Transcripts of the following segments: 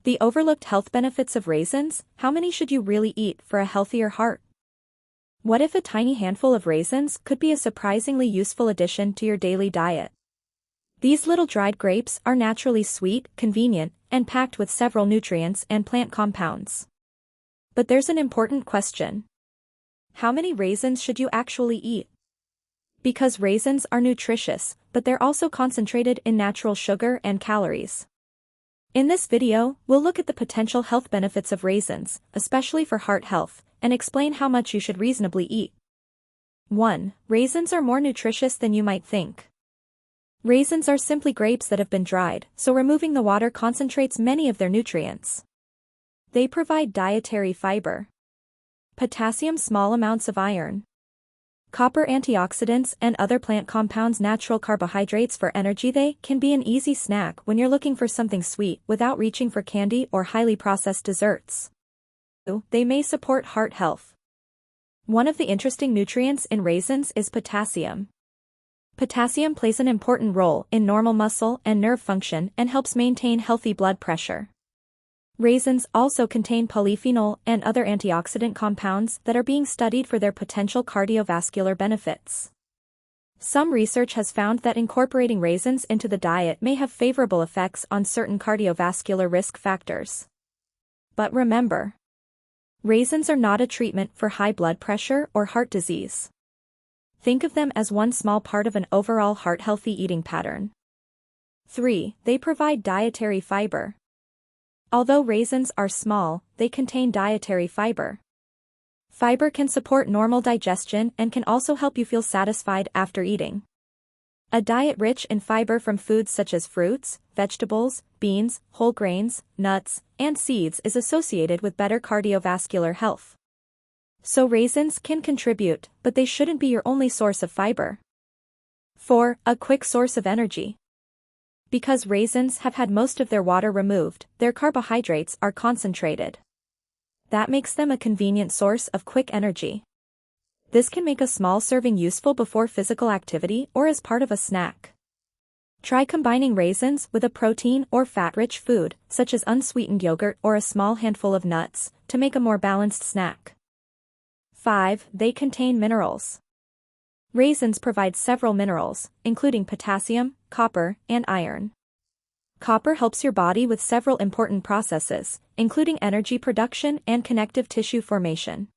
The overlooked health benefits of raisins. How many should you really eat for a healthier heart? What if a tiny handful of raisins could be a surprisingly useful addition to your daily diet? These little dried grapes are naturally sweet, convenient, and packed with several nutrients and plant compounds. But there's an important question. How many raisins should you actually eat? Because raisins are nutritious, but they're also concentrated in natural sugar and calories. In this video, we'll look at the potential health benefits of raisins, especially for heart health, and explain how much you should reasonably eat. 1. Raisins are more nutritious than you might think. Raisins are simply grapes that have been dried, so removing the water concentrates many of their nutrients. They provide dietary fiber, potassium, small amounts of iron, copper, antioxidants, and other plant compounds, natural carbohydrates for energy. They can be an easy snack when you're looking for something sweet without reaching for candy or highly processed desserts. They may support heart health. One of the interesting nutrients in raisins is potassium. Potassium plays an important role in normal muscle and nerve function and helps maintain healthy blood pressure. Raisins also contain polyphenol and other antioxidant compounds that are being studied for their potential cardiovascular benefits. Some research has found that incorporating raisins into the diet may have favorable effects on certain cardiovascular risk factors. But remember, raisins are not a treatment for high blood pressure or heart disease. Think of them as one small part of an overall heart-healthy eating pattern. 3. They provide dietary fiber. Although raisins are small, they contain dietary fiber. Fiber can support normal digestion and can also help you feel satisfied after eating. A diet rich in fiber from foods such as fruits, vegetables, beans, whole grains, nuts, and seeds is associated with better cardiovascular health. So raisins can contribute, but they shouldn't be your only source of fiber. 4. A quick source of energy. Because raisins have had most of their water removed, their carbohydrates are concentrated. That makes them a convenient source of quick energy. This can make a small serving useful before physical activity or as part of a snack. Try combining raisins with a protein or fat-rich food, such as unsweetened yogurt or a small handful of nuts, to make a more balanced snack. 5. They contain minerals. Raisins provide several minerals, including potassium, copper, and iron. Copper helps your body with several important processes, including energy production and connective tissue formation.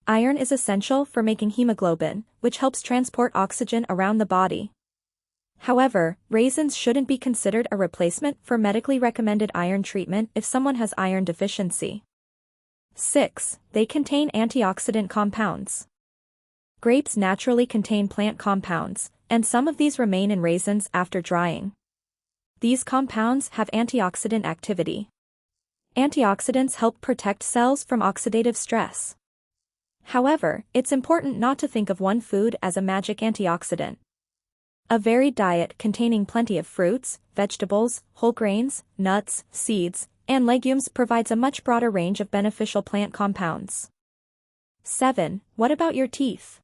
Iron is essential for making hemoglobin, which helps transport oxygen around the body. However, raisins shouldn't be considered a replacement for medically recommended iron treatment if someone has iron deficiency. 6. They contain antioxidant compounds. Grapes naturally contain plant compounds, and some of these remain in raisins after drying. These compounds have antioxidant activity. Antioxidants help protect cells from oxidative stress. However, it's important not to think of one food as a magic antioxidant. A varied diet containing plenty of fruits, vegetables, whole grains, nuts, seeds, and legumes provides a much broader range of beneficial plant compounds. 7. What about your teeth?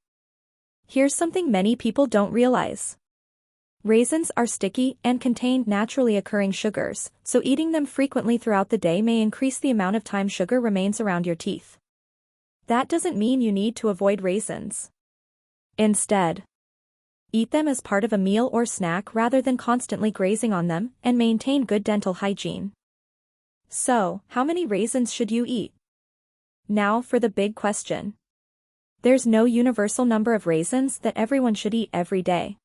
Here's something many people don't realize. Raisins are sticky and contain naturally occurring sugars, so eating them frequently throughout the day may increase the amount of time sugar remains around your teeth. That doesn't mean you need to avoid raisins. Instead, eat them as part of a meal or snack rather than constantly grazing on them, and maintain good dental hygiene. So, how many raisins should you eat? Now for the big question. There's no universal number of raisins that everyone should eat every day.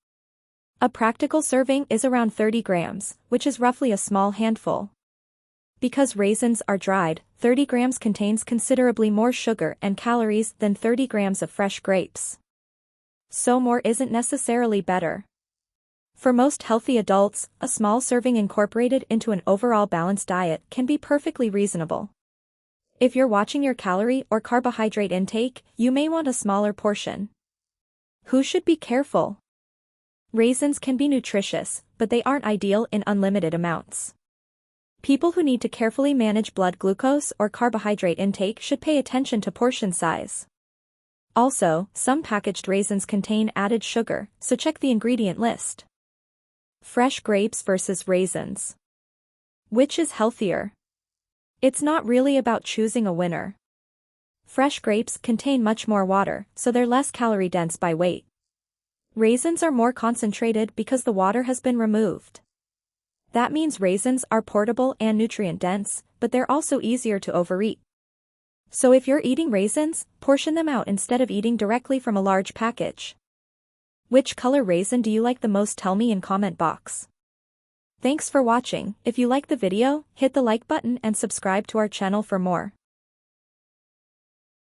A practical serving is around 30 grams, which is roughly a small handful. Because raisins are dried, 30 grams contains considerably more sugar and calories than 30 grams of fresh grapes. So more isn't necessarily better. For most healthy adults, a small serving incorporated into an overall balanced diet can be perfectly reasonable. If you're watching your calorie or carbohydrate intake, you may want a smaller portion. Who should be careful? Raisins can be nutritious, but they aren't ideal in unlimited amounts. People who need to carefully manage blood glucose or carbohydrate intake should pay attention to portion size. Also, some packaged raisins contain added sugar, so check the ingredient list. Fresh grapes versus raisins. Which is healthier? It's not really about choosing a winner. Fresh grapes contain much more water, so they're less calorie-dense by weight. Raisins are more concentrated because the water has been removed. That means raisins are portable and nutrient-dense, but they're also easier to overeat. So if you're eating raisins, portion them out instead of eating directly from a large package. Which color raisin do you like the most? Tell me in comment box. Thanks for watching. If you like the video, hit the like button and subscribe to our channel for more.